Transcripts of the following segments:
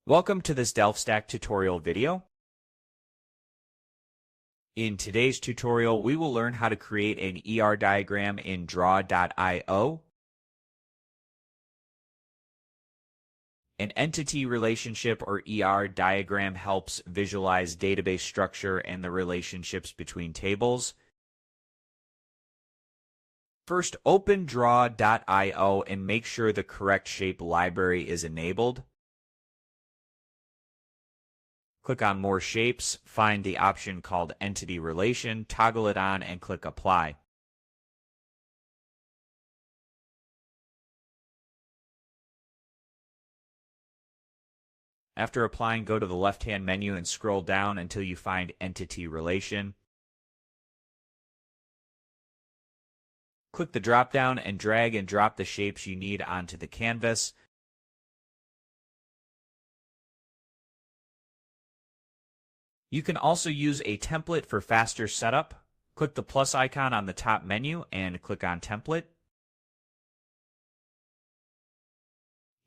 Welcome to this Delft Stack tutorial video. In today's tutorial, we will learn how to create an ER diagram in Draw.io. An entity relationship or ER diagram helps visualize database structure and the relationships between tables. First, open Draw.io and make sure the correct shape library is enabled. Click on More Shapes, find the option called Entity Relation, toggle it on, and click Apply. After applying, go to the left-hand menu and scroll down until you find Entity Relation. Click the drop-down and drag and drop the shapes you need onto the canvas. You can also use a template for faster setup. Click the plus icon on the top menu and click on Template.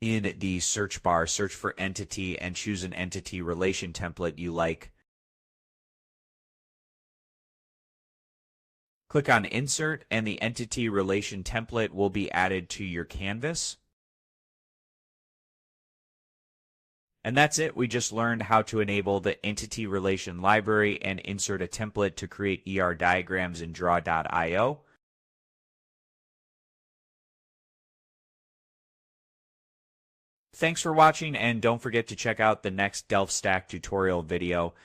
In the search bar, search for Entity and choose an entity relation template you like. Click on Insert and the entity relation template will be added to your canvas. And that's it. We just learned how to enable the entity relation library and insert a template to create ER diagrams in Draw.io. Thanks for watching, and don't forget to check out the next Delft Stack tutorial video.